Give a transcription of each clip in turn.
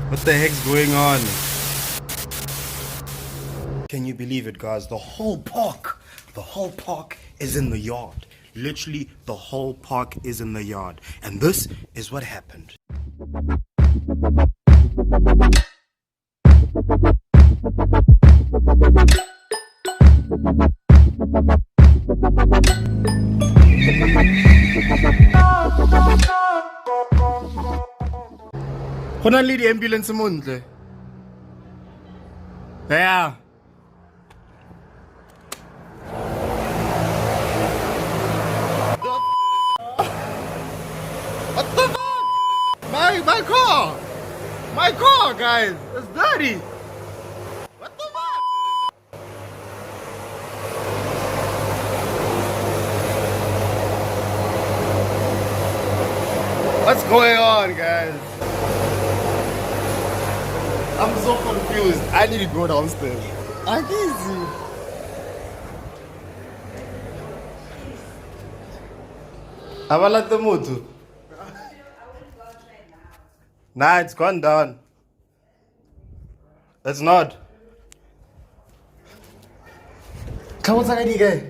What the heck's going on? Can you believe it, guys? The whole park is in the yard. Literally, the whole park is in the yard. And this is what happened. Go na le di-ambulance mo ntle. Yeah. What the fuck? My car! My car, guys! It's dirty! What the fuck? What's going on, guys? I'm so confused. I need to go downstairs. I can't see. Abalat the motor. Nah, it's gone down. It's not. Come on, Sakadi guy.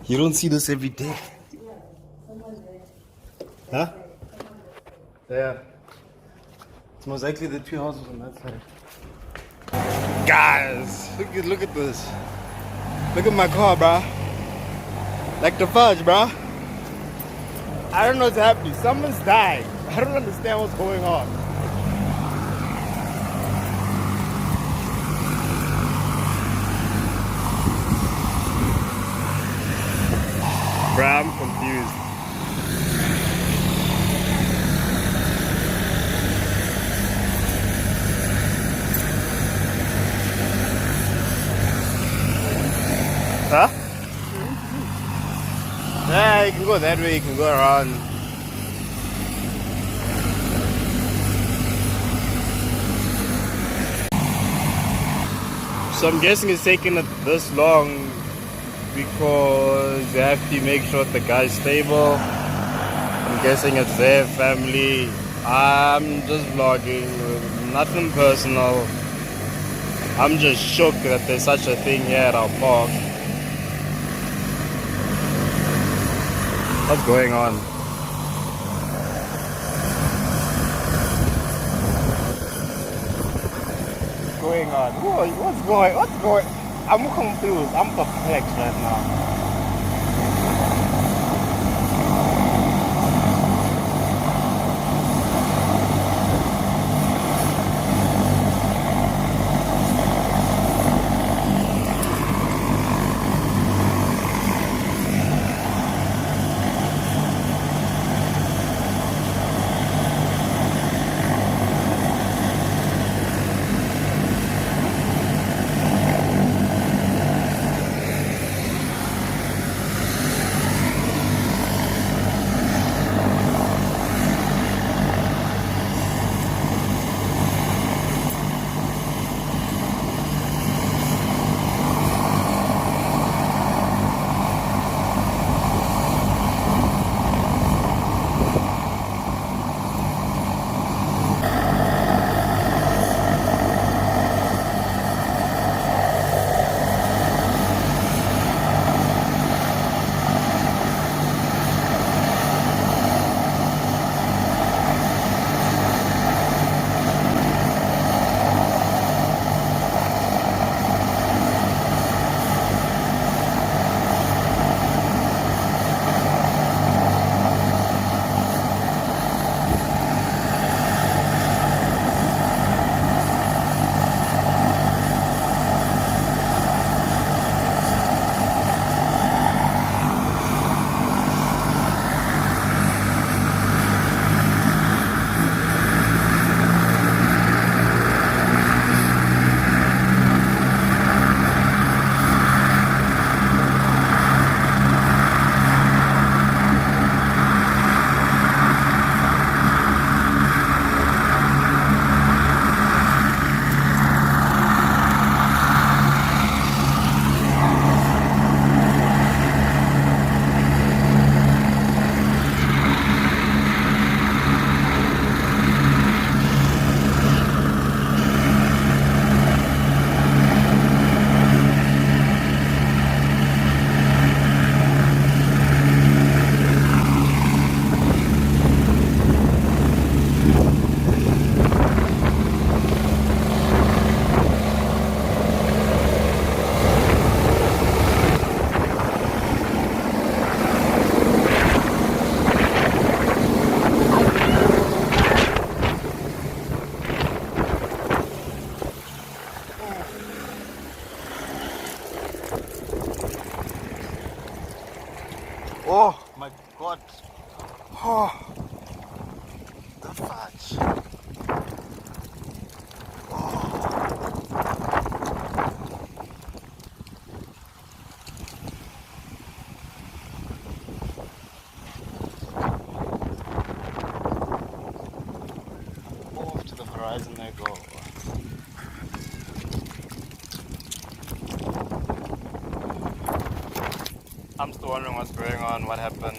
You don't see this every day. Huh? Yeah. It's most likely the two houses on that side. Guys, look at this. Look at my car, bruh. Like the fudge, bruh. I don't know what's happening. Someone's dying. I don't understand what's going on. Bruh, I'm confused. Huh? Yeah, you can go that way, you can go around. So I'm guessing it's taking it this long because you have to make sure the guy's stable. I'm guessing it's their family. I'm just vlogging, nothing personal. I'm just shocked that there's such a thing here at our park. What's going on? What's going on? What's going? I'm confused. I'm perplexed right now. Oh my god. Oh, the fudge. Off to the horizon they go. I'm still wondering what's going on, what happened.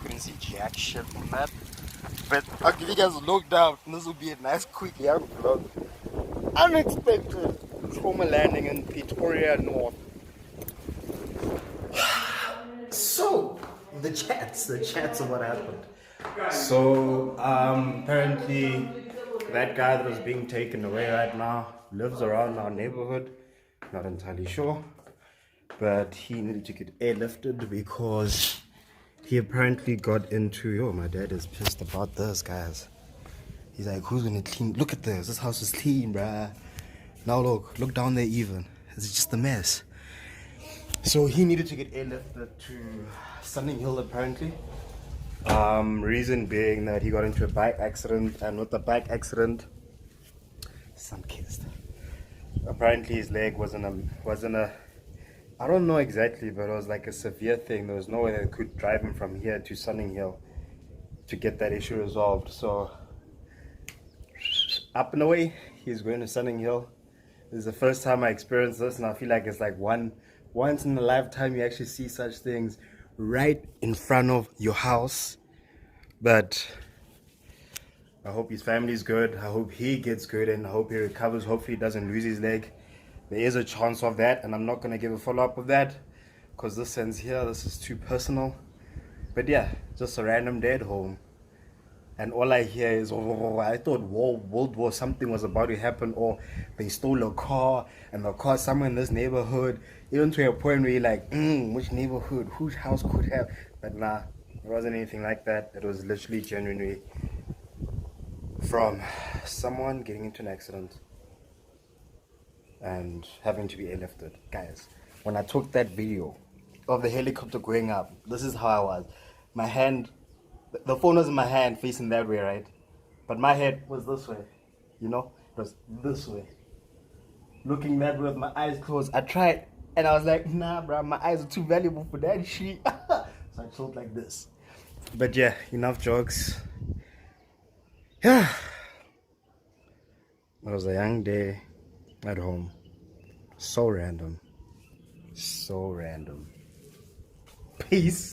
Couldn't see jack shit from that. But I'll give you guys a look down. This will be a nice quick young vlog. Unexpected trauma landing in Pretoria North. So the chats of what happened. So apparently that guy that was being taken away right now lives around our neighborhood. Not entirely sure, but he needed to get airlifted because he apparently got into, yo, my dad is pissed about this, guys. He's like, who's gonna clean? Look at this. This house is clean, bruh. Now look down there even. It's just a mess. So he needed to get airlifted to Sunning Hill apparently. Reason being that he got into a bike accident, and with the bike accident, sun-kissed. Apparently his leg wasn't a I don't know exactly, but it was like a severe thing. There was no way they could drive him from here to Sunning Hill to get that issue resolved. So up and away, he's going to Sunning Hill. This is the first time I experienced this, and I feel like it's like once in a lifetime you actually see such things right in front of your house. But I hope his family's good. I hope he gets good, and I hope he recovers. Hopefully he doesn't lose his leg. There is a chance of that, and I'm not going to give a follow-up of that because this ends here. This is too personal. But yeah, just a random dead home. And all I hear is, oh, I thought World War something was about to happen, or they stole a car, and the car somewhere in this neighborhood, even to a point where you're like, which neighborhood, whose house could have? But nah, it wasn't anything like that. It was literally genuinely from someone getting into an accident and having to be airlifted. Guys, when I took that video of the helicopter going up, this is how I was. My hand, the phone was in my hand facing that way, right? But my head was this way, you know? It was this way. Looking that way with my eyes closed. I tried, and I was like, nah, bro, my eyes are too valuable for that shit. So I chilled like this. But yeah, enough jokes. Yeah. It was a young day at home. So random. So random. Peace.